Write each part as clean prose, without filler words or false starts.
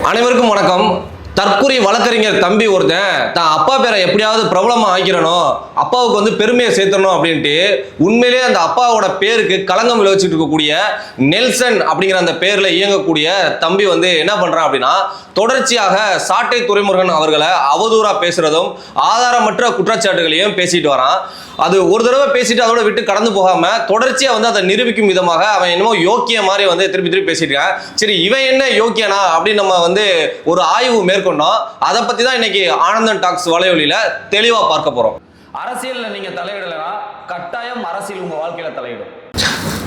அனைவருக்கும் வணக்கம். தற்கொலை வழக்கறிஞர் தம்பி ஒருத்தன் தான் அப்பா பேரை எப்படியாவது பிரபலமா ஆக்கிடணும், அப்பாவுக்கு வந்து பெருமையை சேர்த்தணும் அப்படின்ட்டு உண்மையிலேயே அந்த அப்பாவோட பேருக்கு களங்கம் விளைவிச்சுட்டு இருக்கக்கூடிய நெல்சன் அப்படிங்கிற அந்த பேர்ல இயங்கக்கூடிய தம்பி வந்து என்ன பண்றான் அப்படின்னா, தொடர்ச்சியாக சாட்டை துரைமுருகன் அவர்களை அவதூறா பேசுறதும் ஆதாரமற்ற குற்றச்சாட்டுகளையும் பேசிட்டு வரான். அது ஒரு தடவை பேசிட்டு அதோட விட்டு கடந்து போகாம தொடர்ச்சியா வந்து அதை நிரூபிக்கும் விதமாக அவன் என்னமோ யோக்கிய மாதிரி வந்து திருப்பி திருப்பி பேசிட்டு இருக்கான். சரி, இவன் என்ன யோக்கியனா அப்படின்னு நம்ம வந்து ஒரு ஆய்வு மேற்கொண்டோம். அதை பத்தி தான் இன்னைக்கு ஆனந்தன் டாக்ஸ் வலையொலியில தெளிவா பார்க்க போறோம். அரசியல்ல நீங்க தலையிடலனா கட்டாயம் அரசியல் உங்க வாழ்க்கையில தலையிடும்.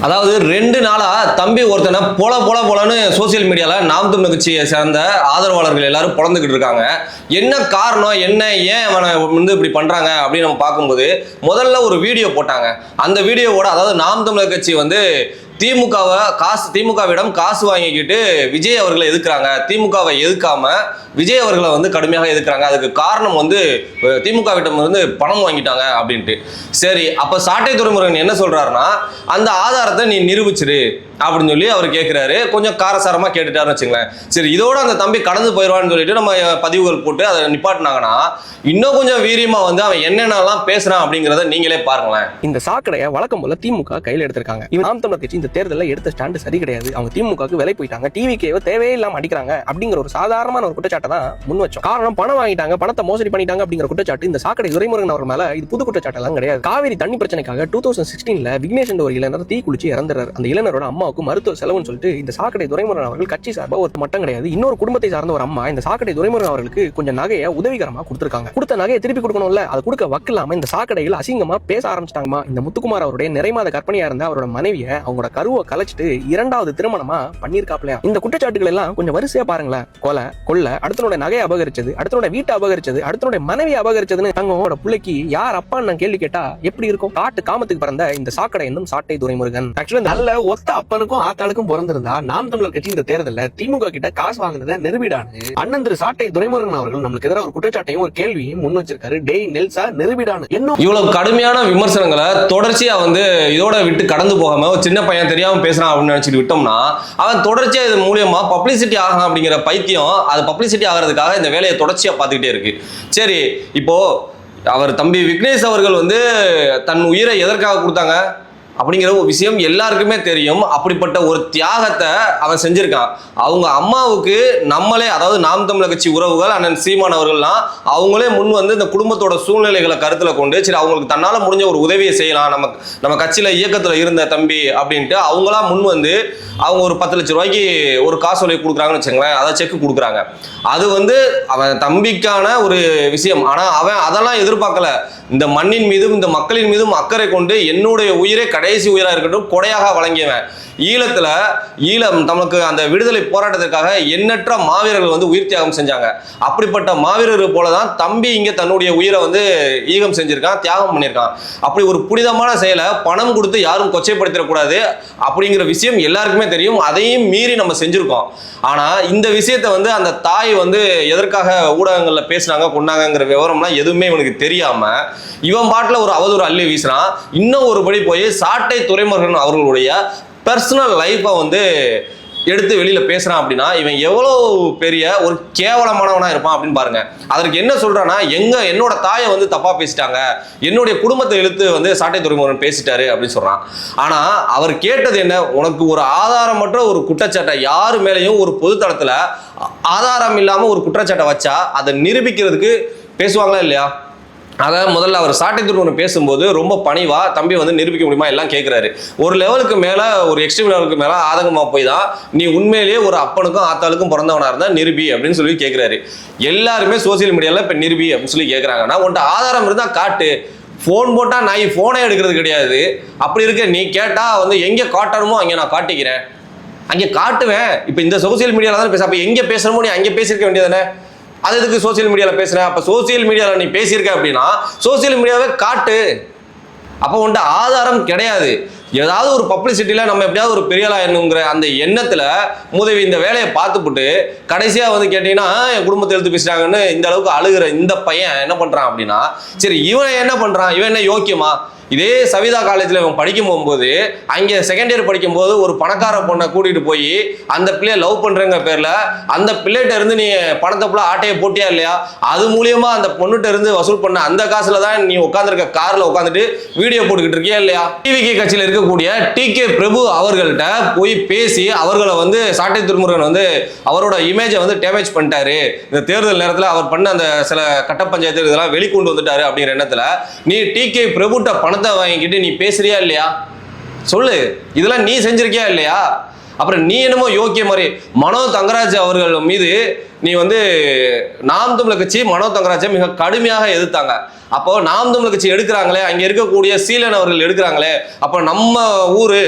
அதாவது 2 நாளா தம்பி ஒருத்தனை போலன்னு சோசியல் மீடியால நாம் தமிழர் கட்சியை சேர்ந்த ஆதரவாளர்கள் எல்லாரும் புலந்துக்கிட்டு இருக்காங்க. என்ன காரணம், என்ன ஏன் அவனை வந்து இப்படி பண்றாங்க அப்படின்னு நம்ம பார்க்கும்போது, முதல்ல ஒரு வீடியோ போட்டாங்க. அந்த வீடியோவோட அதாவது நாம் தமிழர் கட்சி வந்து திமுகவிடம் காசு வாங்கிக்கிட்டு விஜய் அவர்களை எதிர்க்கிறாங்க, திமுகவை எதிர்க்காம விஜய் அவர்களை வந்து கடுமையாக எதிர்க்கிறாங்க. அதுக்கு காரணம் வந்து திமுகவிடம் இருந்து பணம் வாங்கிட்டாங்க அப்படின்ட்டு. சரி, அப்ப சாட்டை துரைமுருகன் என்ன சொல்றாருன்னா, அந்த ஆதாரத்தை நீ நிரூபிச்சிரு அப்படின்னு சொல்லி அவர் கேட்கிறாரு. கொஞ்சம் காரசாரமா கேட்டுட்டாருன்னு வச்சுங்களேன். சரி, இதோட அந்த தம்பி கடந்து போயிடுவான்னு சொல்லிட்டு நம்ம பதிவுகள் போட்டு அதை நிப்பாட்டினாங்கன்னா, இன்னும் கொஞ்சம் வீரியமா வந்து அவன் என்னென்னலாம் பேசுறான் அப்படிங்கிறத நீங்களே பாருங்களேன். இந்த சாக்கடையை வழக்கம் போல திமுக கையில் எடுத்திருக்காங்க. இவன் நாம் தமிழர் கட்சி இந்த தேர்தலில் எடுத்த ஸ்டாண்டு சரி கிடையாது, அவங்க திமுகவுக்கு விலை போயிட்டாங்க, டிவிக்கேவோ தேவையே இல்லாம அடிக்கிறாங்க அப்படிங்கிற ஒரு சாதாரணமான ஒரு குற்றச்சாட்டை தான் முன் வச்சோம். காரணம், பணம் வாங்கிட்டாங்க, பணத்தை மோசடி பண்ணிட்டாங்க அப்படிங்கிற குற்றச்சாட்டு இந்த சாக்கடை துரைமுருகன் அவர் மேல இது புது குற்றச்சாட்டு எல்லாம் கிடையாது. காவிரி தண்ணி பிரச்சனைக்காக 2016 விக்னேஷ் என்ற ஒரு இளைஞர் தீ குளிச்சு இறந்துறாரு. அந்த இளைஞரோட அம்மாவுக்கு மருத்துவ செலவுன்னு சொல்லிட்டு இந்த சாக்கடை துரைமுருகன் அவர்கள் கட்சி சார்பா ஒரு மட்டம் கிடையாது, இன்னொரு குடும்பத்தை சார்ந்த ஒரு அம்மா இந்த சாக்கடை துரைமுருகன் அவர்களுக்கு கொஞ்சம் நகையை உதவிகரமா கொடுத்திருக்காங்க. கொடுத்த நகையை திருப்பி கொடுக்கணும்ல, அதை கொடுக்க வக்கில்லாம இந்த சாக்கடையில் அசிங்கமா பேச ஆரம்பிச்சிட்டாங்கமா. இந்த முத்துக்குமார் அவருடைய நிறைமாத கற்பனையா இருந்த அவரோட மனைவியை அவங்களோட கருவை கலைச்சிட்டு 2வது திருமணமா பண்ணிருக்காப்லையா. இந்த குற்றச்சாட்டுகள் எல்லாம் கொஞ்சம் வரிசையா பாருங்களேன். கொலை, கொள்ள, அடுத்தனோட நகையை அபகரிச்சது, அடுத்தனோட வீட்டை அபகரிச்சது, அடுத்தனோட மனைவி அபகரிச்சதுன்னு தங்களோட பிள்ளைக்கு யார் அப்பான்னு நான் கேள்வி கேட்டா எப்படி இருக்கும்? காட்டு காமத்துக்கு பிறந்த இந்த சாக்கடை என்னும் சாட்டை துரைமுருகன் ஆக்சுவலா நல்ல ஒத்த அப்பனுக்கும் ஆத்தாளுக்கும் பிறந்திருந்தா நாம் தமிழர் கட்சி இந்த தேர்தலில் திமுக கிட்ட காசு வாங்கினதை நிரூபிடானு அண்ணன் திரு சாட்டை துரைமுருகன் அவர்கள் நம்மளுக்கு எதிராக ஒரு குற்றச்சாட்டையும் ஒரு கேள்வியும் முன் வச்சிருக்காரு. டேய் நெல்சா, நிரூபிடானு. என்ன இவ்வளவு கடுமையான விமர்சனங்களை தொடர்ச்சியா வந்து இதோட விட்டு கடந்து போகாம ஒரு சின்ன பையன் தெரியாம பேசுறான் அப்படின்னு நினைச்சிட்டு விட்டோம்னா, அவன் தொடர்ச்சியா இது மூலியமா பப்ளிசிட்டி ஆகணும் அப்படிங்கிற பைத்தியம் அது பப்ளிசிட்டி ஆகிறதுக்காக இந்த வேலையை தொடர்ச்சியா பார்த்துக்கிட்டே இருக்கு. சரி, இப்போ அவர் தம்பி விக்னேஷ் அவர்கள் வந்து தன் உயிரை எதற்காக கொடுத்தாங்க அப்படிங்கிற ஒரு விஷயம் எல்லாருக்குமே தெரியும். அப்படிப்பட்ட ஒரு தியாகத்தை அவன் செஞ்சிருக்கான். அவங்க அம்மாவுக்கு நம்மளே, அதாவது நாம் தமிழர் கட்சி உறவுகள், அண்ணன் சீமான் அவர்கள்லாம் அவங்களே முன் வந்து இந்த குடும்பத்தோட சூழ்நிலைகளை கருத்தில் கொண்டு சரி அவங்களுக்கு தன்னால முடிஞ்ச ஒரு உதவியை செய்யலாம், நம்ம கட்சியில இயக்கத்தில் இருந்த தம்பி அப்படின்ட்டு அவங்களா முன் வந்து அவங்க ஒரு 10 லட்சம் ரூபாய்க்கு ஒரு காசோலை கொடுக்குறாங்கன்னு வச்சுங்களேன், அதை செக் கொடுக்குறாங்க. அது வந்து அவன் தம்பிக்கான ஒரு விஷயம். ஆனா அவன் அதெல்லாம் எதிர்பார்க்கல. இந்த மண்ணின் மீதும் இந்த மக்களின் மீதும் அக்கறை கொண்டு என்னுடைய உயிரை கடைசி உயிராக இருக்கட்டும் கொடையாக வழங்கியவன். ஈழம் நமக்கு அந்த விடுதலை போராட்டத்திற்காக எண்ணற்ற மாவீரர்கள் வந்து உயிர் தியாகம் செஞ்சாங்க. அப்படிப்பட்ட மாவீரர்கள் போலதான் தம்பி இங்க தன்னுடைய உயிரை வந்து ஈகம் செஞ்சிருக்கான், தியாகம் பண்ணியிருக்கான். அப்படி ஒரு புனிதமான செயலை பணம் கொடுத்து யாரும் கொச்சைப்படுத்திடக்கூடாது அப்படிங்கிற விஷயம் எல்லாருக்குமே தெரியும். அதையும் மீறி நம்ம செஞ்சிருக்கோம். ஆனா இந்த விஷயத்த வந்து அந்த தாய் வந்து எதற்காக ஊடகங்கள்ல பேசினாங்க கொண்டாங்கிற விவரம்லாம் எதுவுமே இவனுக்கு தெரியாம இவன் பாட்டுல ஒரு அவதூறு அள்ளி வீசுறான். இன்னும் ஒருபடி போய் சாட்டை துரைமுருகன் அவர்களுடைய பர்சனல் லைஃப்பை வந்து எடுத்து வெளியில பேசுறான். அப்படின்னா இவன் எவ்வளவு பெரிய ஒரு கேவலமானவனா இருப்பான் அப்படின்னு பாருங்க. அதற்கு என்ன சொல்றான்னா, என்னோட தாயை வந்து தப்பா பேசிட்டாங்க, என்னுடைய குடும்பத்தை இழுத்து வந்து சாட்டை துரைமுருகன் பேசிட்டாரு அப்படின்னு சொல்றான். ஆனா அவர் கேட்டது என்ன? உனக்கு ஒரு ஆதாரமற்ற ஒரு குற்றச்சாட்டை யாரு மேலேயும் ஒரு பொதுத்தளத்துல ஆதாரம் இல்லாம ஒரு குற்றச்சாட்டை வச்சா அதை நிரூபிக்கிறதுக்கு பேசுவாங்களா இல்லையா? அதை முதல்ல அவர் சாட்டை துரைமுருகன் பேசும்போது ரொம்ப பணிவா தம்பி வந்து நிரூபிக்க முடியுமா எல்லாம் கேட்கிறாரு. ஒரு லெவலுக்கு மேல, ஒரு எக்ஸ்ட்ரீம் லெவலுக்கு மேல ஆதங்கமா போய் தான் நீ உண்மையிலேயே ஒரு அப்பனுக்கும் ஆத்தாளுக்கும் பிறந்தவனா இருந்தா நிரூபி அப்படின்னு சொல்லி கேட்கிறாரு. எல்லாருமே சோசியல் மீடியால இப்ப நிரூபி அப்படின்னு சொல்லி கேட்கறாங்கன்னா, உன்ட்ட ஆதாரம் இருந்தா காட்டு. போன் போட்டா நான் போனே எடுக்கிறது கிடையாது. அப்படி இருக்க நீ கேட்டா வந்து எங்க காட்டணுமோ அங்க நான் காட்டிக்கிறேன், அங்கே காட்டுவேன். இப்ப இந்த சோசியல் மீடியால தான் பேச, அப்ப எங்க பேசணுமோ நீ அங்கே பேசியிருக்க வேண்டியதானே? அது எதுக்கு சோசியல் மீடியாவில் பேசுகிறேன்? அப்போ சோசியல் மீடியாவில் நீ பேசியிருக்க அப்படின்னா சோசியல் மீடியாவே காட்டு. அப்போ உன்ட்ட ஆதாரம் கிடையாது. ஏதாவது ஒரு பப்ளிசிட்டியில நம்ம எப்படியாவது ஒரு பெரிய ஆளாயணுங்கிற அந்த எண்ணத்துல முதவி இந்த வேலையை பார்த்துப்புட்டு கடைசியா வந்து கேட்டீங்கன்னா என் குடும்பத்தை எழுத்து பேசுறாங்கன்னு இந்த அளவுக்கு அழுகிற இந்த பையன் என்ன பண்றான் அப்படின்னா, சரி இவன் என்ன பண்றான், இவன் என்ன யோக்கியமா? இதே சவிதா காலேஜில் இவன் படிக்கும் போகும்போது அங்கே செகண்ட் இயர் படிக்கும்போது ஒரு பணக்கார பொண்ணை கூட்டிட்டு போய் அந்த பிள்ளைய லவ் பண்றங்க பேர்ல அந்த பிள்ளைகிட்ட இருந்து நீ பணத்தை ஃபுல்லா ஆட்டையை போட்டியா இல்லையா, அது மூலியமா அந்த பொண்ணுகிட்ட இருந்து வசூல் பண்ண அந்த காசுல தான் நீ உட்காந்துருக்க கார்ல உட்காந்துட்டு வீடியோ போட்டுக்கிட்டு இருக்கியா இல்லையா? டிவிகே கட்சியில் இருக்கக்கூடிய டிகே பிரபு அவர்கள்ட்ட போய் பேசி அவர்களை வந்து சாட்டை திருமுருகன் வந்து அவரோட இமேஜை வந்து டேமேஜ் பண்ணிட்டாரு, இந்த தேர்தல் நேரத்தில் அவர் பண்ண அந்த சில கட்ட பஞ்சாயத்து இதெல்லாம் வெளிக்கொண்டு வந்துட்டாரு அப்படிங்கிற எண்ணத்துல நீ டிகே பிரபுட்ட பணத்தை வாங்கிக்கிட்டு நீ பேசுறியா இல்லையா? சொல்லு, இதெல்லாம் நீ செஞ்சிருக்கியா இல்லையா? அப்புறம் நீ என்னமோ யோக்கிய மாதிரி மனோ தங்கராஜ் அவர்கள் மீது நீ வந்து நாம் தமிழர் கட்சி மனோ தங்கராஜை மிக கடுமையாக எதிர்த்தாங்க. அப்போ நாம் தமிழர் கட்சி எடுக்கிறாங்களே, அங்கே இருக்கக்கூடிய சீலன் அவர்கள் எடுக்கிறாங்களே, அப்போ நம்ம ஊரு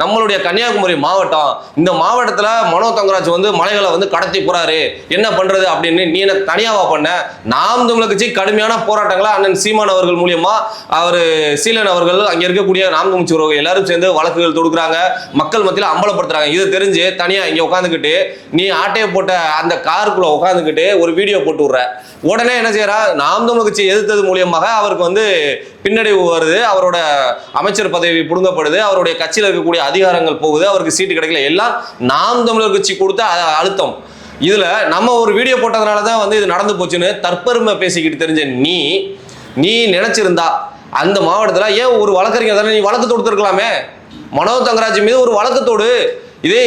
நம்மளுடைய கன்னியாகுமரி மாவட்டம், இந்த மாவட்டத்தில் மனோ தங்கராஜ் வந்து மலைகளை வந்து கடத்தி போறாரு, என்ன பண்றது அப்படின்னு நீ என்ன தனியாவா பண்ண? நாம் தமிழர் கட்சி கடுமையான போராட்டங்களை அண்ணன் சீமான் அவர்கள் மூலியமா அவர் சீலன் அவர்கள் அங்கே இருக்கக்கூடிய நாம் தமிழ் எல்லாரும் சேர்ந்து வழக்குகள் தொடுக்கிறாங்க, மக்கள் மத்தியில் அம்பலப்படுத்துறாங்க. இது தெரிஞ்சு தனியா இங்க உட்காந்துக்கிட்டு நீ ஆட்டையை போட்ட அந்த காருக்குள்ள உட்காந்துக்கிட்டு ஒரு வீடியோ போட்டு விடுற. உடனே என்ன செய்யறா, நாம் தமிழர் கட்சி எதிர்த்தது மூலியமாக அவருக்கு வந்து பின்னடைவு வருது, அவரோட அமைச்சர் பதவி புடுங்கப்படுது, அவருடைய கட்சியில் இருக்கக்கூடிய அதிகாரங்கள் போகுது, அவருக்கு சீட்டு கிடைக்கல, எல்லாம் நாம் தமிழர் கட்சி கொடுத்த அழுத்தம். இதுல நம்ம ஒரு வீடியோ போட்டதுனால தான் வந்து இது நடந்து போச்சுன்னு தற்பெருமை பேசிக்கிட்டு தெரிஞ்ச நீ நினைச்சிருந்தா அந்த மாவட்டத்தில் ஏன் ஒரு வழக்கறிஞர் தானே நீ வழக்கு தொடுத்திருக்கலாமே? மனோ தங்கராஜ் மீது ஒரு வழக்கத்தோடு. இதே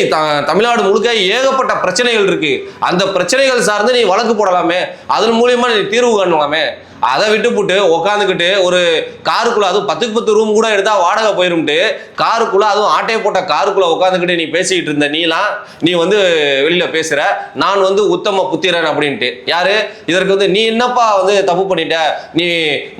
தமிழ்நாடு முழுக்க ஏகப்பட்ட பிரச்சனைகள் இருக்கு, அந்த பிரச்சனைகள் சார்ந்து நீ வழக்கு போடலாமே, அதன் மூலியமா நீ தீர்வு காணலாமே. அதை விட்டு போட்டு உட்காந்துக்கிட்டு ஒரு காருக்குள்ள, அதுவும் 10க்கு 10 ரூம் கூட எடுத்தா வாடகை போயிரும்ட்டு காருக்குள்ள, அதுவும் ஆட்டையை போட்ட காருக்குள்ள உட்காந்துக்கிட்டு நீ பேசிக்கிட்டு இருந்த நீ வந்து வெளியில பேசுற நான் வந்து உத்தம புத்திரன் அப்படின்ட்டு. யாரு இதற்கு வந்து நீ என்னப்பா வந்து தப்பு பண்ணிட்ட? நீ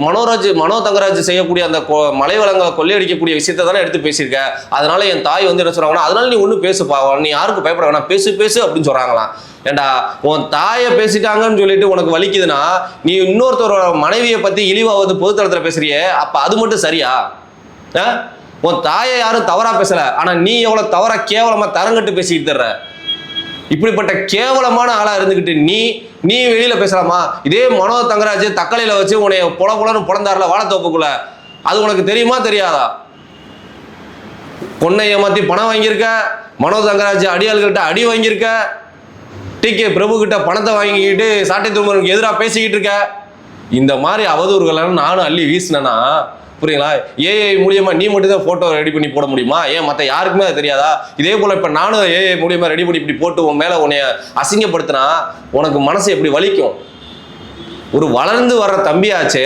மனோ தங்கராஜ் செய்யக்கூடிய அந்த மலை வளங்களை கொள்ளையடிக்கக்கூடிய விஷயத்தை தானே எடுத்து பேசியிருக்க. அதனால என் தாய் வந்து என்ன சொல்றாங்கன்னா, அதனால நீ ஒன்றும் பேசுப்பா, நீ யாருக்கு பயப்பட வேணாம், பேசு அப்படின்னு சொல்றாங்களாம். ஏண்டா உன் தாயை பேசிட்டாங்கன்னு சொல்லிட்டு உனக்கு வலிக்குதுன்னா நீ இன்னொருத்தரோட மனைவியை பத்தி இழிவாவது பொதுத்தளத்துல பேசுறியே, அப்ப அது மட்டும் சரியா? உன் தாயை யாரும் தவறா பேசல, ஆனா நீ எவ்வளவு தவறா கேவலமா தரங்கட்டு பேசிக்கிட்டு தர்ற. இப்படிப்பட்ட கேவலமான ஆளா இருந்துகிட்டு நீ வெளியில பேசலாமா? இதே மனோ தங்கராஜ் தக்கலையில வச்சு உன்னை பொலன்னு பொழந்தாருல வாழைத்தோப்புக்குள்ள, அது உனக்கு தெரியுமா தெரியாதா? பொண்ணை ஏமாத்தி பணம் வாங்கியிருக்க, மனோ தங்கராஜ் அடியாள்கிட்ட அடி வாங்கியிருக்க, டிகே பிரபு கிட்ட பணத்தை வாங்கிக்கிட்டு சாட்டை திருமணத்துக்கு எதிராக பேசிக்கிட்டு இருக்க. இந்த மாதிரி அவதூறுகளை நானும் அள்ளி வீசினேன்னா புரியுங்களா? ஏஐ மூலியமா நீ மட்டும் தான் போட்டோ ரெடி பண்ணி போட முடியுமா? ஏன் மற்ற யாருக்குமே அது தெரியாதா? இதே போல இப்ப நானும் ஏஐ மூலியமா ரெடி பண்ணி இப்படி போட்டு உன் மேல உன்னைய அசிங்கப்படுத்தினா உனக்கு மனசு எப்படி வலிக்கும்? ஒரு வளர்ந்து வர்ற தம்பியாச்சு,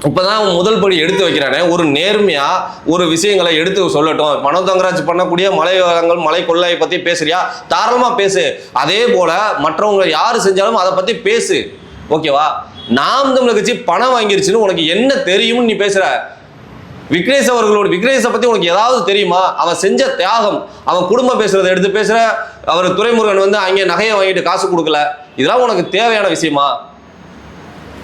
இப்பதான் முதல் படி எடுத்து வைக்கிறானே, ஒரு நேர்மையா ஒரு விஷயங்களை எடுத்து சொல்லட்டும். மனோ தங்கராஜ் பண்ணக்கூடிய மலை வளங்கள் மலை கொள்ளையை பத்தி பேசுறியா, தாராளமா பேசு. அதே போல மற்றவங்க யாரு செஞ்சாலும் அதை பத்தி பேசு, ஓகேவா? நாம் தமிழர் கட்சி பணம் வாங்கிருச்சுன்னு உனக்கு என்ன தெரியும்னு நீ பேசுற? விக்னேஷை பத்தி உனக்கு ஏதாவது தெரியுமா? அவன் செஞ்ச தியாகம், அவன் குடும்பம் பேசுறதை எடுத்து பேசுற. அவர் துரைமுருகன் வந்து அங்கே நகையை வாங்கிட்டு காசு கொடுக்கல, இதெல்லாம் உனக்கு தேவையான விஷயமா?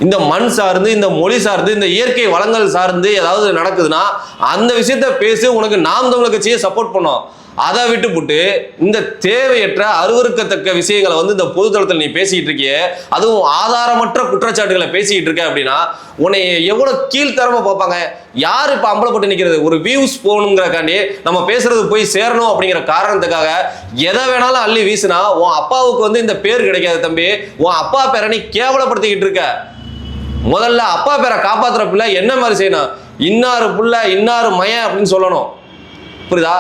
இந்த மண் சார்ந்து, இந்த மொழி சார்ந்து, இந்த இயற்கை வளங்கள் சார்ந்து ஏதாவது நடக்குதுன்னா அந்த விஷயத்த பேசி உனக்கு நாம் தமிழர் கட்சியை சப்போர்ட் பண்ணோம். அதை விட்டு போட்டு இந்த தேவையற்ற அருவருக்கத்தக்க விஷயங்களை வந்து இந்த பொதுத்தளத்தில் நீ பேசிக்கிட்டு இருக்கிய, அதுவும் ஆதாரமற்ற குற்றச்சாட்டுகளை பேசிக்கிட்டு இருக்க அப்படின்னா உன்னை எவ்வளவு கீழ்த்தரமா பார்ப்பாங்க. யார் இப்ப அம்பலப்பட்டு நிற்கிறது? ஒரு வியூஸ் போகணுங்கிறக்காண்டி நம்ம பேசுறது போய் சேரணும் அப்படிங்கிற காரணத்துக்காக எதை வேணாலும் அள்ளி வீசினா உன் அப்பாவுக்கு வந்து இந்த பேர் கிடைக்காது தம்பி. உன் அப்பா பேரை நீ கேவலப்படுத்திக்கிட்டு இருக்க. முதல்ல அப்பா பேரை காப்பாத்துற பிள்ளை என்ன மாதிரி செய்யணும்? இன்னாரு புள்ள இன்னாரு மயன் அப்படின்னு சொல்லணும், புரியுதா?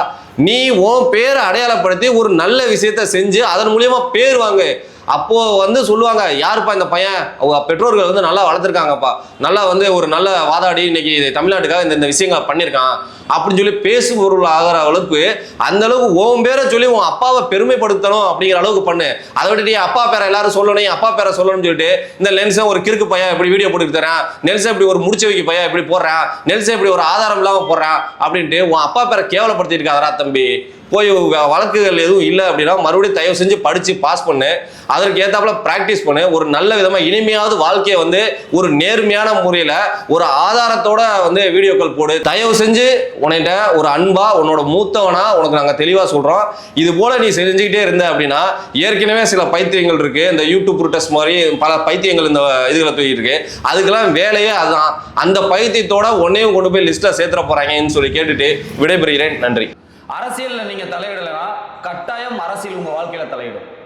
நீ உன் பேரை அடையாளப்படுத்தி ஒரு நல்ல விஷயத்த செஞ்சு அதன் மூலியமா பேர் வாங்கு. அப்போ வந்து சொல்லுவாங்க, யாருப்பா இந்த பையன், அவங்க பெற்றோர்கள் வந்து நல்லா வளர்த்துருக்காங்கப்பா, நல்லா வந்து ஒரு நல்ல வாதாடி இன்னைக்கு தமிழ்நாட்டுக்காக இந்த விஷயங்களை பண்ணியிருக்கான் அப்படின்னு சொல்லி பேசு பொருள் ஆகிற அளவுக்கு அந்த அளவுக்கு உன் பேரை சொல்லி உன் அப்பாவை பெருமைப்படுத்தணும் அப்படிங்கிற அளவுக்கு பண்ணு. அதை விட்டுட்டு அப்பா பேரை எல்லாரும் சொல்லணும், அப்பா பேரை சொல்லணும்னு சொல்லிட்டு இந்த லென்ஸை ஒரு கிறுக்கு பையன் இப்படி வீடியோ போட்டு தரேன், நெல்சை இப்படி ஒரு முடிச்ச வைக்க பையன் இப்படி போடுறான், நெல்சை இப்படி ஒரு ஆதாரம் இல்லாமல் போடுறான் அப்படின்ட்டு உன் அப்பா பேரை கேவலப்படுத்திட்டு இருக்காதரா தம்பி. போய் வழக்குகள் எதுவும் இல்லை அப்படின்னா மறுபடியும் தயவு செஞ்சு படிச்சு பாஸ் பண்ணு, அதற்கு ஏத்தாப்புல பிராக்டிஸ் பண்ணு, ஒரு நல்ல விதமா இனிமையாவது வாழ்க்கையை வந்து ஒரு நேர்மையான முறையில ஒரு ஆதாரத்தோட வந்து வீடியோக்கள் போடு. தயவு செஞ்சு உன்கிட்ட ஒரு அன்பா உன்னோட மூத்தவனா உனக்கு நாங்க தெளிவா சொல்றோம். இது போல நீ செஞ்சுக்கிட்டே இருந்த அப்படின்னா ஏற்கனவே சில பைத்தியங்கள் இருக்கு, இந்த யூடியூப் ப்ரூட்டஸ் மாதிரி பல பைத்தியங்கள் இந்த இதுகளை தூக்கிட்டு இருக்கு. அதுக்கெல்லாம் வேலையே அதுதான். அந்த பைத்தியத்தோட உன்னையும் கொண்டு போய் லிஸ்ட்ல சேர்த்துற போறாங்கன்னு சொல்லி கேட்டுட்டு விடைபெறுகிறேன். நன்றி. அரசியல்ல நீங்க தலையிடலைன்னா கட்டாயம் அரசியல் உங்க வாழ்க்கையில தலையிடும்.